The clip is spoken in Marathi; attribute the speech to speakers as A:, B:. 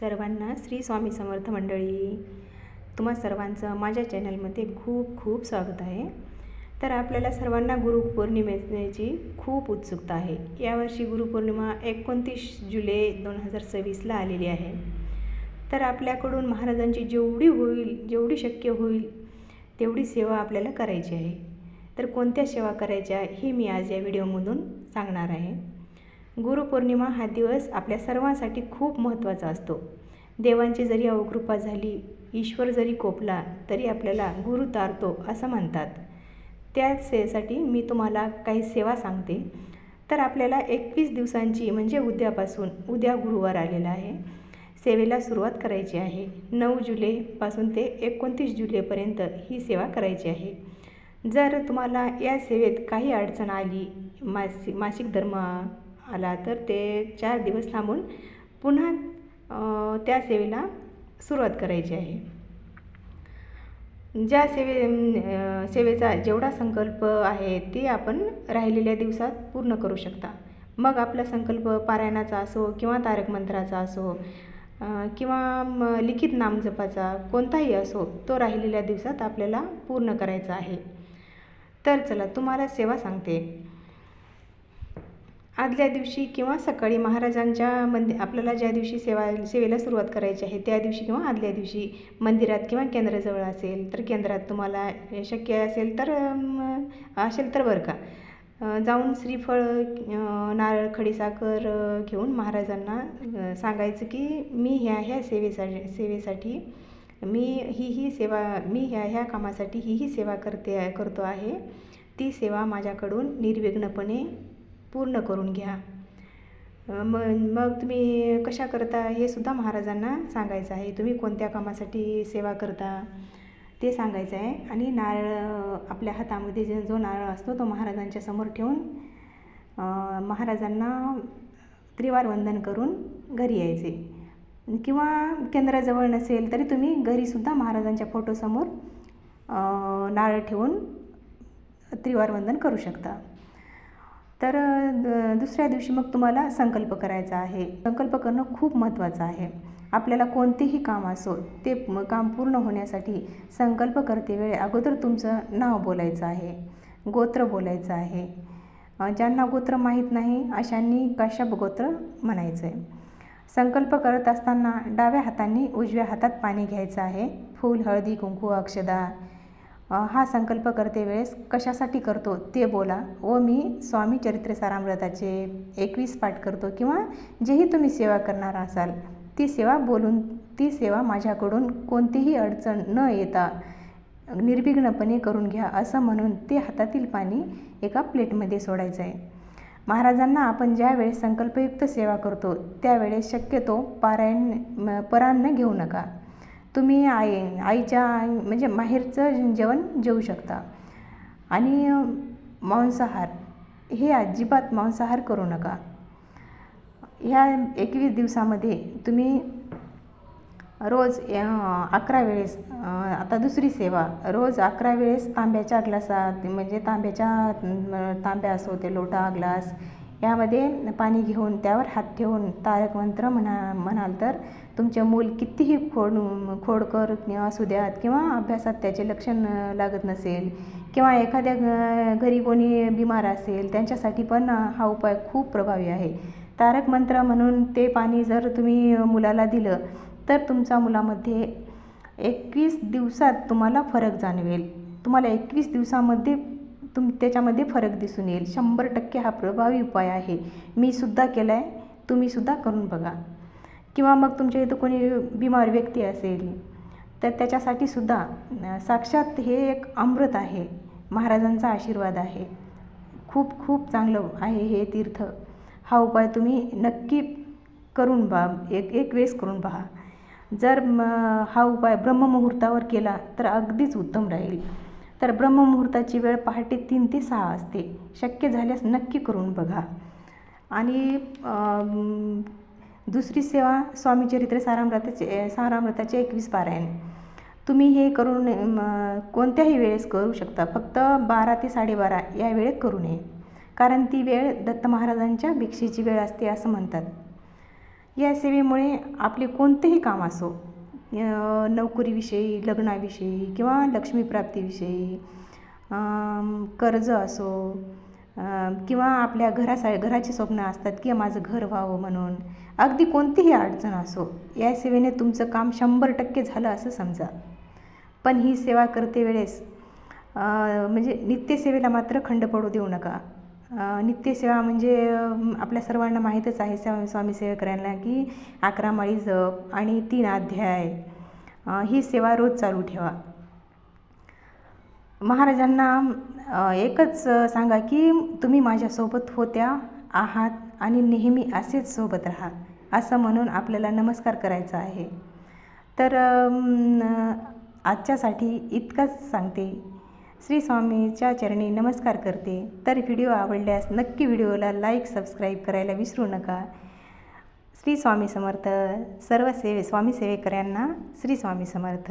A: सर्वांना श्री स्वामी समर्थ मंडळी, तुम्हा सर्वांचं माझ्या चॅनलमध्ये खूप खूप स्वागत आहे। तर आपल्याला सर्वांना गुरुपौर्णिमेची खूप उत्सुकता आहे। यावर्षी गुरुपौर्णिमा 29 जुलै 2026ला आलेली आहे। तर आपल्याकडून महाराजांची जेवढी शक्य होईल तेवढी सेवा आपल्याला करायची आहे। तर कोणत्या सेवा करायच्या हे मी आज या व्हिडिओमधून सांगणार आहे। गुरुपौर्णिमा हा दिवस आपल्या सर्वांसाठी खूप महत्त्वाचा असतो। देवांची जरी अवकृपा झाली, ईश्वर जरी कोपला तरी आपल्याला गुरु तारतो असं म्हणतात। त्यासाठी मी तुम्हाला काही सेवा सांगते। तर आपल्याला 21 दिवसांची म्हणजे उद्या गुरुवार आलेला आहे, सेवेला सुरुवात करायची आहे। 9 जुलैपासून ते 29 जुलैपर्यंत ही सेवा करायची आहे। जर तुम्हाला या सेवेत काही अडचण आली, मासिक धर्म आला तर ते 4 दिवस थांबून पुन्हा त्या सेवेला सुरुवात करायची आहे। ज्या सेवेचा जेवढा संकल्प आहे ते आपण राहिलेल्या दिवसात पूर्ण करू शकता। मग आपला संकल्प पारायणाचा असो किंवा तारक मंत्राचा असो किंवा लिखित नामजपाचा कोणताही असो, तो राहिलेल्या दिवसात आपल्याला पूर्ण करायचा आहे। तर चला तुम्हाला सेवा सांगते। आदल्या दिवशी किंवा सकाळी महाराजांच्या आपल्याला ज्या दिवशी सेवेला सुरुवात करायची आहे त्या दिवशी किंवा आदल्या दिवशी मंदिरात किंवा केंद्राजवळ असेल तर केंद्रात तुम्हाला शक्य असेल तर बरं का, जाऊन श्रीफळ, नारळ, खडीसाखर घेऊन महाराजांना सांगायचं की मी ह्या सेवेसाठी मी ह्या कामासाठी ही सेवा करतो आहे। ती सेवा माझ्याकडून निर्विघ्नपणे पूर्ण करून घ्या। मग तुम्ही कशा करता हे सुद्धा महाराजांना सांगायचं आहे। तुम्ही कोणत्या कामासाठी सेवा करता ते सांगायचं आहे। आणि नारळ आपल्या हातामध्ये जो नारळ असतो तो महाराजांच्या समोर ठेवून महाराजांना त्रिवार वंदन करून घरी यायचे। किंवा केंद्राजवळ नसेल तरी तुम्ही घरीसुद्धा महाराजांच्या फोटोसमोर नारळ ठेवून त्रिवार वंदन करू शकता। तर दुसऱ्या दिवशी मग तुम्हाला संकल्प करायचा आहे। संकल्प करणं खूप महत्त्वाचं आहे। आपल्याला कोणतेही काम असो ते काम पूर्ण होण्यासाठी संकल्प करते वेळी अगोदर तुमचं नाव बोलायचं आहे, गोत्र बोलायचं आहे। ज्यांना गोत्र माहीत नाही अशांनी कश्यप गोत्र म्हणायचं आहे। संकल्प करत असताना डाव्या हातांनी उजव्या हातात पाणी घ्यायचं आहे। फूल, हळदी, कुंकू, अक्षदा हा संकल्प करते वेळेस कशासाठी करतो ते बोला। व मी स्वामी चरित्र सारामृताचे 21 पाठ करतो किंवा जेही तुम्ही सेवा करणार असाल ती सेवा बोलून ती सेवा माझ्याकडून कोणतीही अडचण न येता निर्विघ्नपणे करून घ्या असं म्हणून ते हातातील पाणी एका प्लेटमध्ये सोडायचं आहे। महाराजांना आपण ज्या वेळेस संकल्पयुक्त सेवा करतो त्यावेळेस शक्यतो परान्न घेऊ नका। तुम्ही आईच्या म्हणजे माहेरचं जेवण जेवू शकता। आणि मांसाहार हे अजिबात मांसाहार करू नका। ह्या 21 दिवसामध्ये तुम्ही रोज 11 वेळेस, आता दुसरी सेवा, रोज 11 वेळेस तांब्याच्या ग्लासात म्हणजे तांब्या असो ते लोटा ग्लास यामध्ये पाणी घेऊन त्यावर हात ठेवून तारक मंत्र म्हणाल तर तुमचे मूल कितीही खोडकर असू द्यात किंवा अभ्यासात त्याचे लक्षण लागत नसेल किंवा एखाद्या घरी कोणी बिमार असेल त्यांच्यासाठी पण हा उपाय खूप प्रभावी आहे। तारक मंत्र म्हणून ते पाणी जर तुम्ही मुलाला दिलं तर तुमच्या मुलामध्ये 21 दिवसात तुम्हाला फरक जाणवेल। तुम्हाला 21 दिवसामध्ये त्याच्यामध्ये फरक दिसून येईल। 100% हा प्रभावी उपाय आहे। मी सुद्धा केला आहे, तुम्हीसुद्धा करून बघा। किंवा मग तुमच्या इथं कोणी बिमार व्यक्ती असेल तर त्याच्यासाठी सुद्धा साक्षात हे एक अमृत आहे, महाराजांचा आशीर्वाद आहे। खूप खूप चांगलं आहे हे तीर्थ। हा उपाय तुम्ही नक्की करून एक वेळेस करून पहा। जर हा उपाय ब्रह्ममुहूर्तावर केला तर अगदीच उत्तम राहील। तर ब्रह्ममुहूर्ताची वेळ पहाटे 3 ते 6 असते। शक्य झाल्यास नक्की करून बघा। आणि दुसरी सेवा स्वामी चरित्र सारामृताचे 21 पारायण तुम्ही हे करून कोणत्याही वेळेस करू शकता। फक्त 12 ते 12:30 या वेळेत करू नये, कारण ती वेळ दत्त महाराजांच्या भिक्षेची वेळ असते असं म्हणतात। या सेवेमुळे आपले कोणतेही काम असो, नोकरीविषयी, लग्नाविषयी किंवा लक्ष्मीप्राप्तीविषयी, कर्ज असो, किंवा आपल्या घराचे स्वप्न असतात की माझं घर व्हावं म्हणून, अगदी कोणतीही अडचण असो, या सेवेने तुमचं काम 100% झालं असं समजा. पण ही सेवा करते वेळेस म्हणजे नित्यसेवेला मात्र खंड पडू देऊ नका. नित्यसेवा म्हणजे आपल्या सर्वांना माहीतच आहे स्वामी सेवेकरांना की 11 माळी जप आणि 3 अध्याय, ही सेवा रोज चालू ठेवा. महाराजांना एकच सांगा की तुम्ही माझ्यासोबत होत्या, आहात आणि नेहमी असेच सोबत राहा, असं म्हणून आपल्याला नमस्कार करायचा आहे. तर आजच्यासाठी इतकंच सांगते. श्री स्वामीच्या चरणी नमस्कार करते. तर व्हिडिओ आवडल्यास नक्की व्हिडिओला लाईक, सबस्क्राईब करायला विसरू नका. श्री स्वामी समर्थ. सर्व स्वामी सेवेकरांना श्री स्वामी समर्थ.